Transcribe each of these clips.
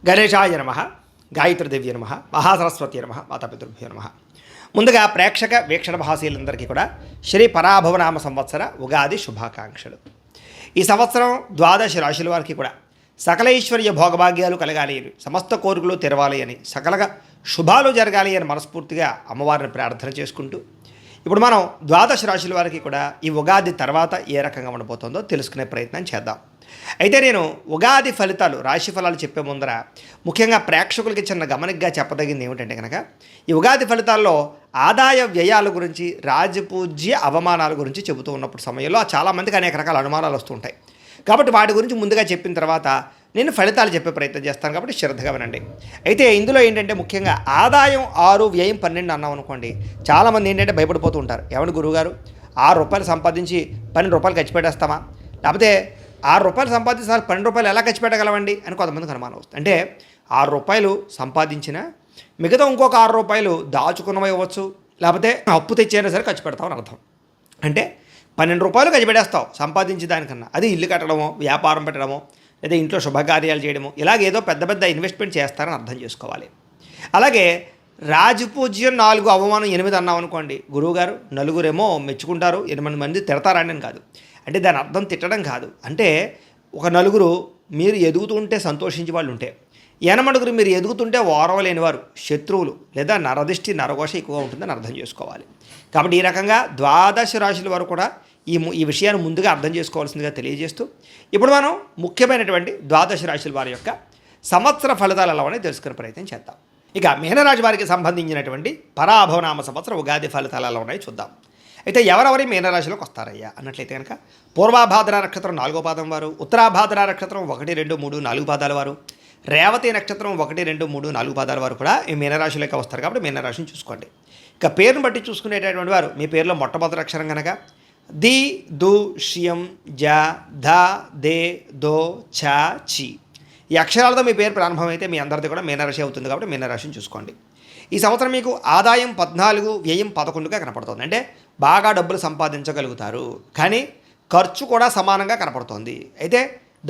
గణేశాయ నమ, గాయత్రీదేవ్య నమ, మహాసరస్వతి నమ, మాతాపితృభ్యో నమ. ముందుగా ప్రేక్షక వీక్షణ భాషలందరికీ కూడా శ్రీ పరాభవనామ సంవత్సర ఉగాది శుభాకాంక్షలు. ఈ సంవత్సరం ద్వాదశ రాశుల వారికి కూడా సకలైశ్వర్య భోగభాగ్యాలు కలగాలి అని, సమస్త కోరికలు తెరవాలి అని, సకలగా శుభాలు జరగాలి అని మనస్ఫూర్తిగా అమ్మవారిని ప్రార్థన చేసుకుంటూ ఇప్పుడు మనం ద్వాదశ రాశుల వారికి కూడా ఈ ఉగాది తర్వాత ఏ రకంగా ఉండబోతుందో తెలుసుకునే ప్రయత్నం చేద్దాం. అయితే నేను ఉగాది ఫలితాలు, రాశి ఫలాలు చెప్పే ముందర ముఖ్యంగా ప్రేక్షకులకి చిన్న గమనికగా చెప్పదగింది ఏమిటంటే కనుక, ఈ ఉగాది ఫలితాల్లో ఆదాయ వ్యయాల గురించి, రాజపూజ్య అవమానాల గురించి చెబుతూ ఉన్నప్పుడు సమయంలో చాలామందికి అనేక రకాల అనుమానాలు వస్తుంటాయి. కాబట్టి వాటి గురించి ముందుగా చెప్పిన తర్వాత నేను ఫలితాలు చెప్పే ప్రయత్నం చేస్తాను, కాబట్టి శ్రద్ధగా వినండి. అయితే ఇందులో ఏంటంటే ముఖ్యంగా ఆదాయం 6, వ్యయం 12 అన్నాం అనుకోండి, చాలామంది ఏంటంటే భయపడిపోతూ ఉంటారు. ఏమంటే గురువుగారు, ₹6 సంపాదించి ₹12 ఖర్చు పెట్టేస్తామా, లేకపోతే ₹6 సంపాదించాలి ₹12 ఎలా ఖర్చు పెట్టగలవండి అని కొంతమందికి అనుమానం వస్తుంది. అంటే ₹6 సంపాదించిన మిగతా ఇంకొక ₹6 దాచుకున్నవి ఇవ్వచ్చు, లేకపోతే అప్పు తెచ్చైనా సరే ఖర్చు పెడతామని అర్థం. అంటే ₹12 ఖర్చు పెట్టేస్తావు సంపాదించే దానికన్నా, అది ఇల్లు కట్టడమో, వ్యాపారం పెట్టడమో, లేదా ఇంట్లో శుభకార్యాలు చేయడమో, ఇలాగేదో పెద్ద పెద్ద ఇన్వెస్ట్మెంట్ చేస్తారని అర్థం చేసుకోవాలి. అలాగే రాజపూజ్యం 4, అవమానం 8 అన్నాం అనుకోండి, గురువుగారు నలుగురేమో మెచ్చుకుంటారు, 8 మంది తిడతారని కాదు. అంటే దాని అర్థం తిట్టడం కాదు. అంటే ఒక నలుగురు మీరు ఎదుగుతుంటే సంతోషించే వాళ్ళు ఉంటే, 8 మీరు ఎదుగుతుంటే ఓర్వలేని వారు, శత్రువులు లేదా నరదిష్టి నరఘోష ఎక్కువగా ఉంటుందని అర్థం చేసుకోవాలి. కాబట్టి ఈ రకంగా ద్వాదశ రాశుల వారు కూడా ఈ విషయాన్ని ముందుగా అర్థం చేసుకోవాల్సిందిగా తెలియజేస్తూ ఇప్పుడు మనం ముఖ్యమైనటువంటి ద్వాదశ రాశుల వారి యొక్క సంవత్సర ఫలితాలు ఎలా ఉన్నాయో తెలుసుకునే ప్రయత్నం చేద్దాం. ఇక మీనరాశి వారికి సంబంధించినటువంటి పరాభవనామ సంవత్సర ఉగాది ఫలితాలు ఎలా ఉన్నాయో చూద్దాం. అయితే ఎవరెవరి మీనరాశిలోకి వస్తారయ్యా అన్నట్లయితే కనుక, పూర్వాభాద్ర నక్షత్రం 4వ పాదం వారు, ఉత్తరాభాద్ర నక్షత్రం 1, 2, 3, 4 పాదాల వారు, రేవతి నక్షత్రం 1, 2, 3, 4 పాదాల వారు కూడా ఈ మీనరాశిలోకి వస్తారు. కాబట్టి మీనరాశిని చూసుకోండి. ఇక పేరును బట్టి చూసుకునేటటువంటి వారు, మీ పేరులో మొట్టమొదటి అక్షరం కనుక ది, దు, షియం, జ, ధ, దే, దో, చ, చి ఈ అక్షరాలతో మీ పేరు ప్రారంభమైతే మీ అందరిది కూడా మీనరాశి అవుతుంది. కాబట్టి మీనరాశిని చూసుకోండి. ఈ సంవత్సరం మీకు ఆదాయం 14, వ్యయం 11గా కనపడుతుంది. అంటే బాగా డబ్బులు సంపాదించగలుగుతారు, కానీ ఖర్చు కూడా సమానంగా కనపడుతోంది. అయితే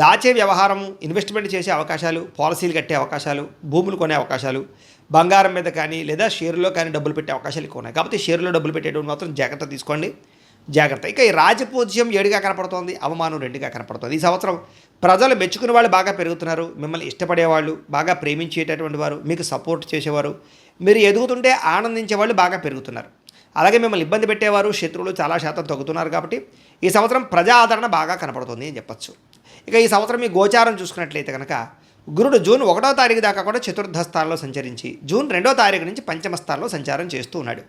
దాచే వ్యవహారం, ఇన్వెస్ట్మెంట్ చేసే అవకాశాలు, పాలసీలు కట్టే అవకాశాలు, భూములు కొనే అవకాశాలు, బంగారం మీద కానీ లేదా షేర్లో కానీ డబ్బులు పెట్టే అవకాశాలు ఎక్కువ ఉన్నాయి. కాబట్టి షేర్లో డబ్బులు పెట్టేటువంటి మాత్రం జాగ్రత్త తీసుకోండి, జాగ్రత్త. ఇక ఈ రాజపూజ్యం 7గా కనపడుతోంది, అవమానం 2గా కనపడుతుంది. ఈ సంవత్సరం ప్రజలు మెచ్చుకునే వాళ్ళు బాగా పెరుగుతున్నారు, మిమ్మల్ని ఇష్టపడేవాళ్ళు, బాగా ప్రేమించేటటువంటి వారు, మీకు సపోర్ట్ చేసేవారు, మీరు ఎదుగుతుంటే ఆనందించేవాళ్ళు బాగా పెరుగుతున్నారు. అలాగే మిమ్మల్ని ఇబ్బంది పెట్టేవారు, శత్రువులు చాలా శాతం తగ్గుతున్నారు. కాబట్టి ఈ సంవత్సరం ప్రజా ఆదరణ బాగా కనపడుతుంది అని చెప్పచ్చు. ఇక ఈ సంవత్సరం మీ గోచారం చూసుకున్నట్లయితే కనుక, గురుడు జూన్ 1వ తారీఖు దాకా కూడా చతుర్థ స్థానంలో సంచరించి జూన్ 2వ తారీఖు నుంచి పంచమ స్థానంలో సంచారం చేస్తూ ఉన్నాడు.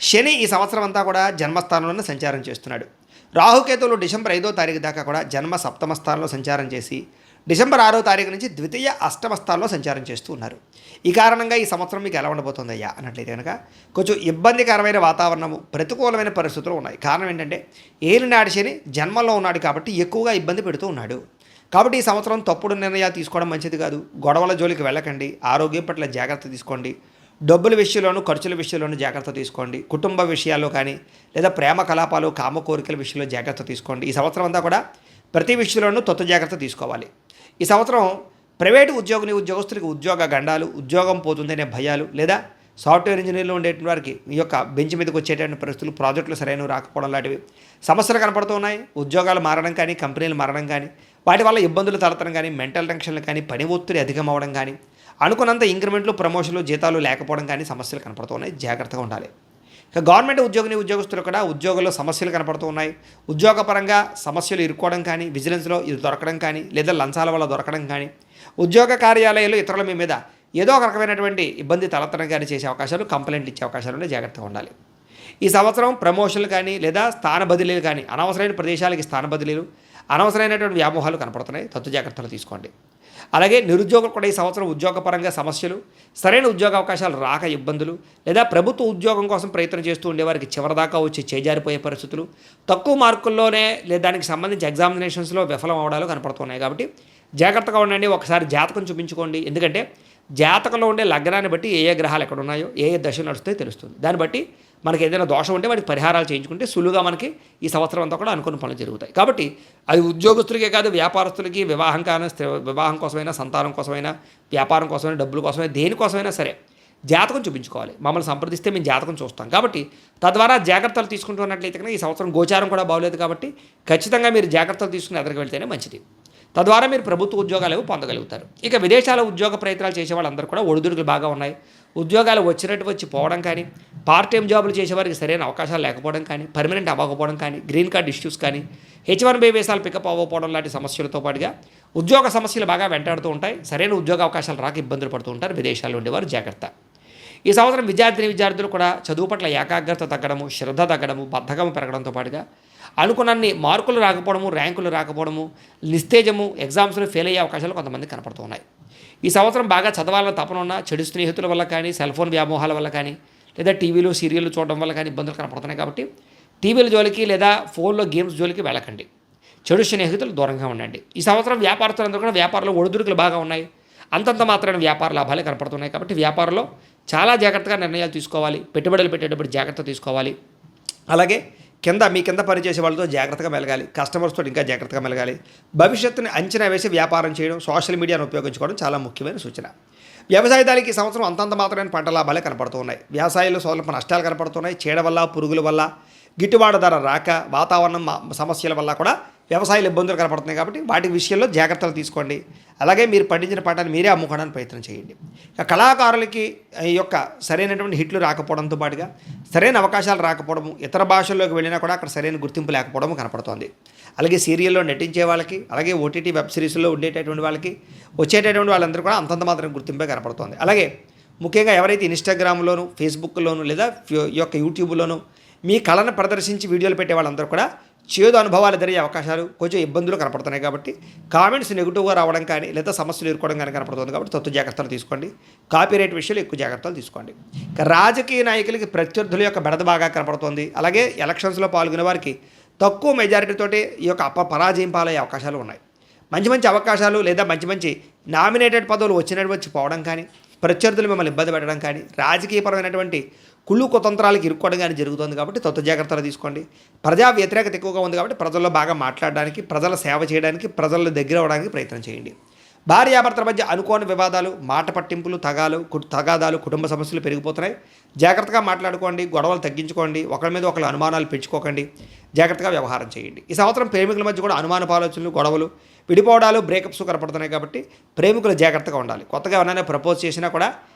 శని ఈ సంవత్సరం అంతా కూడా జన్మస్థానంలోనే సంచారం చేస్తున్నాడు. రాహుకేతువులు డిసెంబర్ 5వ తారీఖు దాకా కూడా జన్మ సప్తమ స్థానంలో సంచారం చేసి డిసెంబర్ 6వ తారీఖు నుంచి ద్వితీయ అష్టమ స్థానంలో సంచారం చేస్తూ ఉన్నారు. ఈ కారణంగా ఈ సంవత్సరం మీకు ఎలా ఉండబోతుందయ్యా అన్నట్లయితే కనుక, కొంచెం ఇబ్బందికరమైన వాతావరణము, ప్రతికూలమైన పరిస్థితులు ఉన్నాయి. కారణం ఏంటంటే ఏలినాడు శని జన్మలో ఉన్నాడు కాబట్టి ఎక్కువగా ఇబ్బంది పెడుతూ ఉన్నాడు. కాబట్టి ఈ సంవత్సరం తప్పుడు నిర్ణయాలు తీసుకోవడం మంచిది కాదు. గొడవల జోలికి వెళ్ళకండి, ఆరోగ్యం పట్ల జాగ్రత్త తీసుకోండి, డబ్బుల విషయంలోనూ ఖర్చుల విషయంలోనూ జాగ్రత్త తీసుకోండి, కుటుంబ విషయాల్లో కానీ లేదా ప్రేమ కలాపాలు, కామ కోరికల విషయంలో జాగ్రత్త తీసుకోండి. ఈ సంవత్సరం అంతా కూడా ప్రతి విషయంలోనూ జాగ్రత్త తీసుకోవాలి. ఈ సంవత్సరం ప్రైవేటు ఉద్యోగస్తులకి ఉద్యోగ గండాలు, ఉద్యోగం పోతుందనే భయాలు, లేదా సాఫ్ట్వేర్ ఇంజనీర్లు ఉండేటువంటి వారికి ఈ యొక్క బెంచ్ మీదకి వచ్చేటువంటి పరిస్థితులు, ప్రాజెక్టులు సరైన రాకపోవడం లాంటివి సమస్యలు కనపడుతున్నాయి. ఉద్యోగాలు మారడం కానీ, కంపెనీలు మారడం కానీ, వాటి వల్ల ఇబ్బందులు తలెత్తడం కానీ, మెంటల్ టెన్షన్లు కానీ, పని ఒత్తిడి అధికం అవ్వడం కానీ, అనుకున్నంత ఇంక్రిమెంట్లు, ప్రమోషన్లు, జీతాలు లేకపోవడం కానీ సమస్యలు కనపడుతున్నాయి. జాగ్రత్తగా ఉండాలి. ఇక గవర్నమెంట్ ఉద్యోగస్తులు కూడా ఉద్యోగంలో సమస్యలు కనపడుతూ ఉన్నాయి. ఉద్యోగపరంగా సమస్యలు ఇరుక్కోవడం కానీ, విజిలెన్స్లో ఇది దొరకడం కానీ, లేదా లంచాల వల్ల దొరకడం కానీ, ఉద్యోగ కార్యాలయాలు ఇతరుల మీ మీద ఏదో ఒక రకమైనటువంటి ఇబ్బంది తలెత్తడం కానీ చేసే అవకాశాలు, కంప్లైంట్ ఇచ్చే అవకాశాలు జాగ్రత్తగా ఉండాలి. ఈ సంవత్సరం ప్రమోషన్లు కానీ లేదా స్థాన బదిలీలు కానీ, అనవసరమైన ప్రదేశాలకి స్థాన బదిలీలు, అనవసరమైనటువంటి వ్యామోహాలు కనపడుతున్నాయి. జాగ్రత్తలు తీసుకోండి. అలాగే నిరుద్యోగులు కూడా ఈ సంవత్సరం ఉద్యోగపరంగా సమస్యలు, సరైన ఉద్యోగ అవకాశాలు రాక ఇబ్బందులు, లేదా ప్రభుత్వ ఉద్యోగం కోసం ప్రయత్నం చేస్తూ ఉండేవారికి చివరిదాకా వచ్చి చేజారిపోయే పరిస్థితులు, తక్కువ మార్కుల్లోనే లేదా దానికి సంబంధించి ఎగ్జామినేషన్స్లో విఫలం అవడాలు కనపడుతున్నాయి. కాబట్టి జాగ్రత్తగా ఉండండి. ఒకసారి జాతకం చూపించుకోండి. ఎందుకంటే జాతకంలో ఉండే లగ్నాన్ని బట్టి ఏ గ్రహాలు ఎక్కడ ఉన్నాయో, ఏ దశలు నడుస్తాయో తెలుస్తుంది. దాన్ని బట్టి మనకి ఏదైనా దోషం ఉంటే వాటికి పరిహారాలు చేయించుకుంటే సులువుగా మనకి ఈ సంవత్సరం అంతా కూడా అనుకున్న పనులు జరుగుతాయి. కాబట్టి అది ఉద్యోగస్తులకే కాదు, వ్యాపారస్తులకి వివాహం కానీ వివాహం కోసమైనా, సంతానం కోసమైనా, వ్యాపారం కోసమైనా, డబ్బుల కోసమైనా, దేనికోసమైనా సరే జాతకం చూపించుకోవాలి. మమ్మల్ని సంప్రదిస్తే మేము జాతకం చూస్తాం. కాబట్టి తద్వారా జాగ్రత్తలు తీసుకుంటున్నట్లయితే కనుక ఈ సంవత్సరం గోచారం కూడా బాగోలేదు కాబట్టి ఖచ్చితంగా మీరు జాగ్రత్తలు తీసుకుని ఎదురుకు వెళ్తేనే మంచిది. తద్వారా మీరు ప్రభుత్వ ఉద్యోగాలు పొందగలుగుతారు. ఇక విదేశాల ఉద్యోగ ప్రయత్నాలు చేసే వాళ్ళందరూ కూడా ఒడిదుడుకులు బాగా ఉన్నాయి. ఉద్యోగాలు వచ్చినట్టు వచ్చి పోవడం కానీ, పార్ట్ టైం జాబులు చేసేవారికి సరైన అవకాశాలు లేకపోవడం కానీ, పర్మనెంట్ అవ్వకపోవడం కానీ, గ్రీన్ కార్డ్ ఇష్యూస్ కానీ, H1B వీసాలు పికప్ అవ్వకపోవడం లాంటి సమస్యలతో పాటుగా ఉద్యోగ సమస్యలు బాగా వెంటాడుతూ ఉంటాయి. సరైన ఉద్యోగ అవకాశాలు రాక ఇబ్బందులు పడుతూ ఉంటారు విదేశాల్లో ఉండేవారు. జాగ్రత్త. ఈ సంవత్సరం విద్యార్థులు కూడా చదువు పట్ల ఏకాగ్రత తగ్గడము, శ్రద్ధ తగ్గడము, బద్ధకము పెరగడంతో పాటుగా అనుకున్నన్ని మార్కులు రాకపోవడము, ర్యాంకులు రాకపోవడము, నిస్తేజము, ఎగ్జామ్స్లో ఫెయిల్ అయ్యే అవకాశాలు కొంతమంది కనపడుతూ ఉన్నాయి. ఈ సంవత్సరం బాగా చదవాలని తపన ఉన్న చెడు స్నేహితుల వల్ల కానీ, సెల్ ఫోన్ వ్యామోహాల వల్ల కానీ, లేదా టీవీలు సీరియళ్ళు చూడడం వల్ల కానీ ఇబ్బందులు కనపడుతున్నాయి. కాబట్టి టీవీల జోలికి లేదా ఫోన్లో గేమ్స్ జోలికి వెళ్ళకండి. చెడు స్నేహితులు దూరంగా ఉండండి. ఈ సంవత్సరం వ్యాపారస్తులందరూ కూడా వ్యాపారంలో ఒడిదుడుకులు బాగా ఉన్నాయి. అంతంత మాత్రమే వ్యాపార లాభాలే కనపడుతున్నాయి. కాబట్టి వ్యాపారంలో చాలా జాగ్రత్తగా నిర్ణయాలు తీసుకోవాలి. పెట్టుబడులు పెట్టేటప్పుడు జాగ్రత్త తీసుకోవాలి. అలాగే మీ కింద పనిచేసే వాళ్ళతో జాగ్రత్తగా మెలగాలి. కస్టమర్స్తో ఇంకా జాగ్రత్తగా మెలగాలి. భవిష్యత్తుని అంచనా వేసి వ్యాపారం చేయడం, సోషల్ మీడియాను ఉపయోగించుకోవడం చాలా ముఖ్యమైన సూచన. వ్యవసాయదారికి ఈ సంవత్సరం అంతంత మాత్రమైన పంట లాభాలే కనపడుతూ ఉన్నాయి. వ్యవసాయంలో స్వల్ప నష్టాలు కనపడుతున్నాయి. చీడ వల్ల, పురుగుల వల్ల, గిట్టుబాటు ధర రాక, వాతావరణం సమస్యల వల్ల కూడా వ్యవసాయాలు ఇబ్బందులు కనపడుతున్నాయి. కాబట్టి వాటి విషయంలో జాగ్రత్తలు తీసుకోండి. అలాగే మీరు పండించిన పంటను మీరే అమ్ముకోవడానికి ప్రయత్నం చేయండి. ఇక కళాకారులకి ఈ యొక్క సరైనటువంటి హిట్లు రాకపోవడంతో పాటుగా సరైన అవకాశాలు రాకపోవడము, ఇతర భాషల్లోకి వెళ్ళినా కూడా అక్కడ సరైన గుర్తింపు లేకపోవడం కనపడుతోంది. అలాగే సీరియల్లో నటించే వాళ్ళకి, అలాగే ఓటీటీ వెబ్ సిరీస్లో ఉండేటటువంటి వాళ్ళకి, వచ్చేటటువంటి వాళ్ళందరూ కూడా అంతంత మాత్రం గుర్తింపే కనపడుతోంది. అలాగే ముఖ్యంగా ఎవరైతే ఇన్స్టాగ్రామ్లోను, ఫేస్బుక్లోను లేదా ఈ యొక్క యూట్యూబ్లోను మీ కళను ప్రదర్శించి వీడియోలు పెట్టే వాళ్ళందరూ కూడా చేదు అనుభవాలు ఎదురయ్యే అవకాశాలు, కొంచెం ఇబ్బందులు కనపడుతున్నాయి. కాబట్టి కామెంట్స్ నెగిటివ్గా రావడం కానీ లేదా సమస్యలు ఎదుర్కోవడం కానీ కనపడుతుంది. కాబట్టి తత్వ జాగ్రత్తలు తీసుకోండి. కాపీరైట్ విషయాలు ఎక్కువ జాగ్రత్తలు తీసుకోండి. ఇక రాజకీయ నాయకులకి ప్రత్యర్థుల యొక్క బెడద బాగా కనపడుతుంది. అలాగే ఎలక్షన్స్లో పాల్గొనే వారికి తక్కువ మెజారిటీతోటి ఈ యొక్క పరాజయం పాలయ్యే అవకాశాలు ఉన్నాయి. మంచి అవకాశాలు లేదా మంచి నామినేటెడ్ పదవులు వచ్చి పోవడం కానీ, ప్రత్యర్థులు మిమ్మల్ని ఇబ్బంది పెట్టడం కానీ, రాజకీయపరమైనటువంటి కుళ్ళు కుతంత్రాలకు ఇరుక్కోవడం కానీ జరుగుతుంది. కాబట్టి తత్వ జాగ్రత్తలు తీసుకోండి. ప్రజా వ్యతిరేకత ఎక్కువగా ఉంది కాబట్టి ప్రజల్లో బాగా మాట్లాడడానికి, ప్రజల సేవ చేయడానికి, ప్రజల దగ్గర అవడానికి ప్రయత్నం చేయండి. భార్యాభర్తల మధ్య అనుకోని వివాదాలు, మాట పట్టింపులు, తగాదాలు, కుటుంబ సమస్యలు పెరిగిపోతున్నాయి. జాగ్రత్తగా మాట్లాడుకోండి. గొడవలు తగ్గించుకోండి. ఒకరి మీద ఒకరు అనుమానాలు పెంచుకోకండి. జాగ్రత్తగా వ్యవహారం చేయండి. ఈ సంవత్సరం ప్రేమికుల మధ్య కూడా అనుమానపు ఆలోచనలు, గొడవలు, విడిపోవడాలు, బ్రేకప్స్ కనపడుతున్నాయి. కాబట్టి ప్రేమికులు జాగ్రత్తగా ఉండాలి. కొత్తగా ఎవరైనా ప్రపోజ్ చేసినా కూడా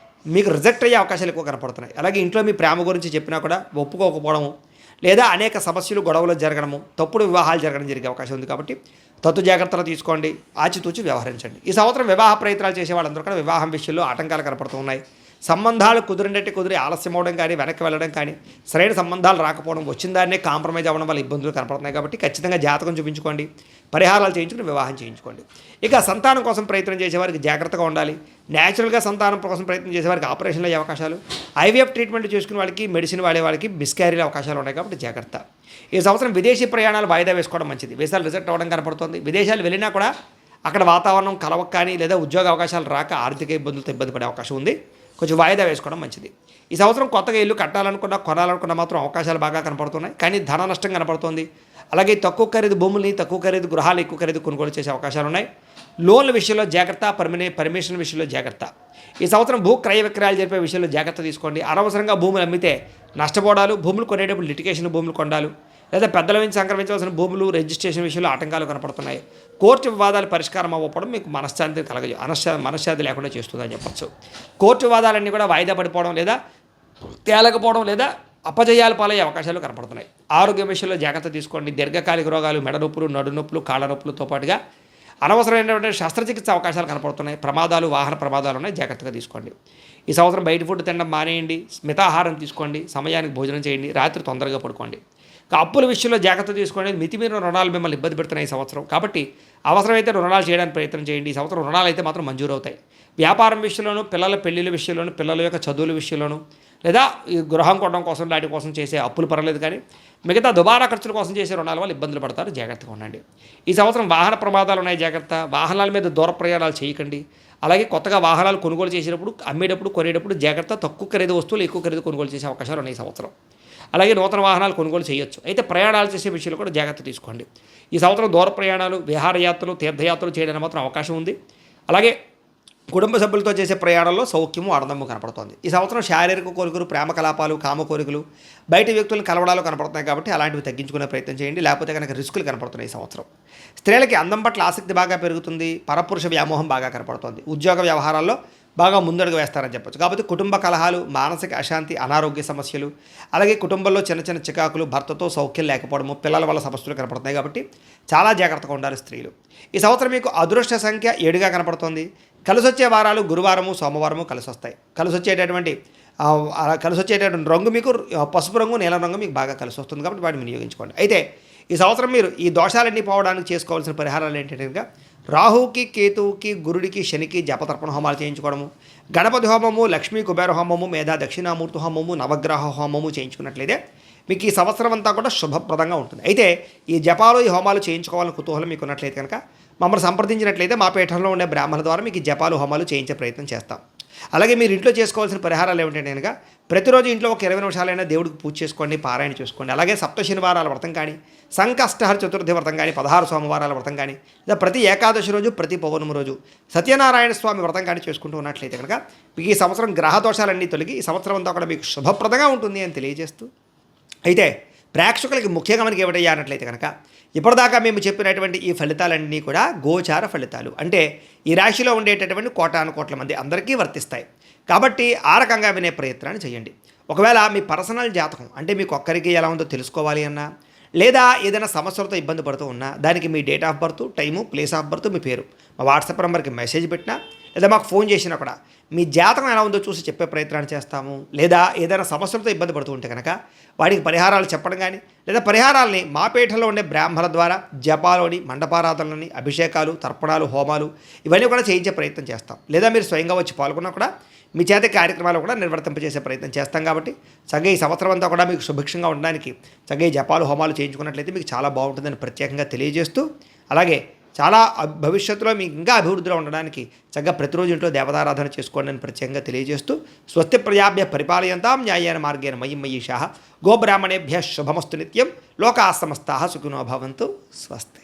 మీకు రిజెక్ట్ అయ్యే అవకాశాలు ఎక్కువ కనపడుతున్నాయి. అలాగే ఇంట్లో మీ ప్రేమ గురించి చెప్పినా కూడా ఒప్పుకోకపోవడము, లేదా అనేక సమస్యలు, గొడవలు జరగడము, తప్పుడు వివాహాలు జరగడం జరిగే అవకాశం ఉంది. కాబట్టి తత్తు జాగ్రత్తలు తీసుకోండి. ఆచితూచి వ్యవహరించండి. ఈ సంవత్సరం వివాహ ప్రయత్నాలు చేసే వాళ్ళందరూ కూడా వివాహం విషయంలో ఆటంకాలు కనపడుతూ ఉన్నాయి. సంబంధాలు కుదిరి ఆలస్యం అవడం కానీ, వెనక్కి వెళ్ళడం కానీ, సరైన సంబంధాలు రాకపోవడం, వచ్చిన దాన్నే కాంప్రమైజ్ అవ్వడం వల్ల ఇబ్బందులు కనపడుతున్నాయి. కాబట్టి ఖచ్చితంగా జాతకం చూపించుకోండి. పరిహారాలు చేయించుకుని వివాహం చేయించుకోండి. ఇక సంతానం కోసం ప్రయత్నం చేసేవారికి జాగ్రత్తగా ఉండాలి. న్యాచురల్గా సంతానం కోసం ప్రయత్నం చేసేవారికి ఆపరేషన్లు అయ్యే అవకాశాలు, ఐవీఎఫ్ ట్రీట్మెంట్ చేసుకునే వాళ్ళకి, మెడిసిన్ వాడే వాళ్ళకి మిస్క్యారీల అవకాశాలు ఉన్నాయి. కాబట్టి జాగ్రత్త. ఈ సంవత్సరం విదేశీ ప్రయాణాలు వాయిదా వేసుకోవడం మంచిది. వీసాలు రిజెక్ట్ అవ్వడం కనపడుతుంది. విదేశాలు వెళ్ళినా కూడా అక్కడ వాతావరణం కలవక కానీ లేదా ఉద్యోగ అవకాశాలు రాక ఆర్థిక ఇబ్బందులతో ఇబ్బంది పడే అవకాశం ఉంది. కొంచెం వాయిదా వేసుకోవడం మంచిది. ఈ సంవత్సరం కొత్తగా ఇల్లు కట్టాలనుకున్నా, కొనాలనుకున్నా మాత్రం అవకాశాలు బాగా కనపడుతున్నాయి. కానీ ధన నష్టం కనపడుతుంది. అలాగే తక్కువ ఖరీదు భూముల్ని, తక్కువ ఖరీదు గృహాలు, ఎక్కువ ఖరీదు కొనుగోలు చేసే అవకాశాలు ఉన్నాయి. లోన్ల విషయంలో జాగ్రత్త. పర్మిషన్ విషయంలో జాగ్రత్త. ఈ సంవత్సరం భూ క్రయ విక్రయాలు జరిపే విషయంలో జాగ్రత్త తీసుకోండి. అనవసరంగా భూములు అమ్మితే నష్టపోవడాలు, భూములు కొనేటప్పుడు లిటిగేషన్ భూములు కొనాలు, లేదా పెద్దల నుంచి సంక్రమించవలసిన భూములు రిజిస్ట్రేషన్ విషయంలో ఆటంకాలు కనపడుతున్నాయి. కోర్టు వివాదాలు పరిష్కారం అవ్వడం మీకు మనశ్శాంతి మనశ్శాంతి లేకుండా చేస్తుందని చెప్పచ్చు. కోర్టు వివాదాలన్నీ కూడా వాయిదా పడిపోవడం లేదా తేలకపోవడం లేదా అపజయాలు పాలయ్యే అవకాశాలు కనపడుతున్నాయి. ఆరోగ్య విషయంలో జాగ్రత్త తీసుకోండి. దీర్ఘకాలిక రోగాలు, మెడ నొప్పులు, నడు నొప్పులు, కాళ్ళ నొప్పులతో పాటుగా అనవసరమైనటువంటి శస్త్రచికిత్స అవకాశాలు కనపడుతున్నాయి. ప్రమాదాలు, వాహన ప్రమాదాలు ఉన్నాయి. జాగ్రత్తగా తీసుకోండి. ఈ సంవత్సరం బయట ఫుడ్ తినడం మానేయండి. మితాహారం తీసుకోండి. సమయానికి భోజనం చేయండి. రాత్రి తొందరగా పడుకోండి. అప్పుల విషయంలో జాగ్రత్త తీసుకోండి. మితిమీరిన రుణాలు మిమ్మల్ని ఇబ్బంది పెడుతున్నాయి ఈ సంవత్సరం. కాబట్టి అవసరమైతే రుణాలు చేయడానికి ప్రయత్నం చేయండి. ఈ సంవత్సరం రుణాలు అయితే మాత్రం మంజూరు అవుతాయి. వ్యాపారం విషయంలోనూ, పిల్లల పెళ్లిళ్ళ విషయంలోనూ, పిల్లల యొక్క చదువుల విషయంలోనూ, లేదా ఈ గృహం కొనడం కోసం వాటి కోసం చేసే అప్పులు పర్లేదు. కానీ మిగతా దుబారా ఖర్చుల కోసం చేసే రుణాల వల్ల ఇబ్బందులు పడతారు. జాగ్రత్తగా ఉండండి. ఈ సంవత్సరం వాహన ప్రమాదాలు ఉన్నాయి. జాగ్రత్త. వాహనాల మీద దూర ప్రయాణాలు చేయకండి. అలాగే కొత్తగా వాహనాలు కొనుగోలు చేసేటప్పుడు, అమ్మేటప్పుడు, కొనేటప్పుడు జాగ్రత్త. తక్కువ ఖరీదు వస్తువులు ఎక్కువ ఖరీదు కొనుగోలు చేసే అవకాశాలు ఉన్నాయి ఈ సంవత్సరం. అలాగే నూతన వాహనాలు కొనుగోలు చేయొచ్చు. అయితే ప్రయాణాలు చేసే విషయంలో కూడా జాగ్రత్త తీసుకోండి. ఈ సంవత్సరం దూర ప్రయాణాలు, విహారయాత్రలు, తీర్థయాత్రలు చేయడానికి మాత్రం అవకాశం ఉంది. అలాగే కుటుంబ సభ్యులతో చేసే ప్రయాణంలో సౌఖ్యము, ఆనందము కనపడుతోంది. ఈ సంవత్సరం శారీరక కోరికలు, ప్రేమ కలాపాలు, కామ కోరికలు, బయట వ్యక్తులను కలవడాలు కనపడుతున్నాయి కాబట్టి అలాంటివి తగ్గించుకునే ప్రయత్నం చేయండి. లేకపోతే కనుక రిస్కులు కనపడుతున్నాయి ఈ సంవత్సరం. స్త్రీలకి అందం పట్ల ఆసక్తి బాగా పెరుగుతుంది. పరపురుష వ్యామోహం బాగా కనపడుతోంది. ఉద్యోగ వ్యవహారాల్లో బాగా ముందడుగు వేస్తారని చెప్పొచ్చు. కాబట్టి కుటుంబ కలహాలు, మానసిక అశాంతి, అనారోగ్య సమస్యలు, అలాగే కుటుంబంలో చిన్న చిన్న చికాకులు, భర్తతో సౌఖ్యం లేకపోవడము, పిల్లల వల్ల సమస్యలు కనపడుతున్నాయి కాబట్టి చాలా జాగ్రత్తగా ఉండాలి స్త్రీలు. ఈ సంవత్సరం మీకు అదృష్ట సంఖ్య 7గా కనపడుతోంది. కలిసొచ్చే వారాలు గురువారము, సోమవారము కలిసొస్తాయి. కలిసొచ్చేటటువంటి రంగు మీకు పసుపు రంగు, నీలం రంగు మీకు బాగా కలిసి వస్తుంది కాబట్టి వాటిని వినియోగించుకోండి. అయితే ఈ సంవత్సరం మీరు ఈ దోషాలన్నీ పోవడానికి చేసుకోవాల్సిన పరిహారాలు ఏంటంటే రాహుకి, కేతువుకి, గురుడికి, శనికి జపతర్పణ హోమాలు చేయించుకోవడము, గణపతి హోమము, లక్ష్మీ కుబేర హోమము, మేధా దక్షిణామూర్తి హోమము, నవగ్రహ హోమము చేయించుకున్నట్లయితే మీకు ఈ సంవత్సరం అంతా కూడా శుభప్రదంగా ఉంటుంది. అయితే ఈ జపాలు, ఈ హోమాలు చేయించుకోవాలని కుతూహలం మీకు ఉన్నట్లయితే కనుక మమ్మల్ని సంప్రదించినట్లయితే మా పీఠంలో ఉండే బ్రాహ్మణుల ద్వారా మీకు ఈ జపాలు, హోమాలు చేయించే ప్రయత్నం చేస్తాం. అలాగే మీరు ఇంట్లో చేసుకోవాల్సిన పరిహారాలు ఏమిటంటే కనుక ప్రతిరోజు ఇంట్లో ఒక 20 నిమిషాలైనా దేవుడికి పూజ చేసుకోండి, పారాయణ చేసుకోండి. అలాగే సప్త శనివారాల వ్రతం కానీ, సంకష్టహర చతుర్థి వ్రతం కానీ, 16 సోమవారాల వ్రతం కానీ, లేదా ప్రతి ఏకాదశి రోజు, ప్రతి పౌర్ణమి రోజు సత్యనారాయణ స్వామి వ్రతం కానీ చేసుకుంటూ ఉన్నట్లయితే కనుక మీకు ఈ సంవత్సరం గ్రహ దోషాలన్నీ తొలగి ఈ సంవత్సరం అంతా కూడా మీకు శుభప్రదంగా ఉంటుంది అని తెలియజేస్తూ, అయితే ప్రేక్షకులకి ముఖ్యంగా మనకి ఏమిటయ్యా అన్నట్లయితే కనుక ఇప్పటిదాకా మేము చెప్పినటువంటి ఈ ఫలితాలన్నీ కూడా గోచార ఫలితాలు. అంటే ఈ రాశిలో ఉండేటటువంటి కోటాను కోట్ల మంది అందరికీ వర్తిస్తాయి. కాబట్టి ఆ రకంగా వినే ప్రయత్నాన్ని చేయండి. ఒకవేళ మీ పర్సనల్ జాతకం అంటే మీకు ఒక్కరికి ఎలా ఉందో తెలుసుకోవాలి అన్నా, లేదా ఏదైనా సమస్యలతో ఇబ్బంది పడుతూ ఉన్నా దానికి మీ date of birth, time, place of birth, మీ పేరు మా వాట్సాప్ నెంబర్కి మెసేజ్ పెట్టినా, లేదా మాకు ఫోన్ చేసినా కూడా మీ జాతకం ఎలా ఉందో చూసి చెప్పే ప్రయత్నాన్ని చేస్తాము. లేదా ఏదైనా సమస్యలతో ఇబ్బంది పడుతూ ఉంటే కనుక వాడికి పరిహారాలు చెప్పడం కానీ, లేదా పరిహారాలని మా పీఠంలో ఉండే బ్రాహ్మణుల ద్వారా జపాలోని, మండపారాధనలని, అభిషేకాలు, తర్పణాలు, హోమాలు ఇవన్నీ కూడా చేయించే ప్రయత్నం చేస్తాం. లేదా మీరు స్వయంగా వచ్చి పాల్గొన్నా కూడా మీ చేత కార్యక్రమాలు కూడా నిర్వర్తింపజేసే ప్రయత్నం చేస్తాం. కాబట్టి చక్కగా ఈ సంవత్సరం అంతా కూడా మీకు సుభిక్షంగా ఉండడానికి చక్కగా ఈ జపాలు, హోమాలు చేయించుకున్నట్లయితే మీకు చాలా బాగుంటుందని ప్రత్యేకంగా తెలియజేస్తూ, అలాగే చాలా భవిష్యత్తులో మీకు ఇంకా అభివృద్ధిలో ఉండడానికి చక్కగా ప్రతిరోజు ఇంట్లో దేవతారాధన చేసుకోండి అని ప్రత్యేకంగా తెలియజేస్తూ, స్వస్తి ప్రజాభ్య పరిపాలయంతాం న్యాయేన మార్గేణ మయిం మయీషాః గోబ్రాహ్మణేభ్యः శుభమస్తు నిత్యం లోకాః సమస్తాః సుఖినో భవంతు. స్వస్తి.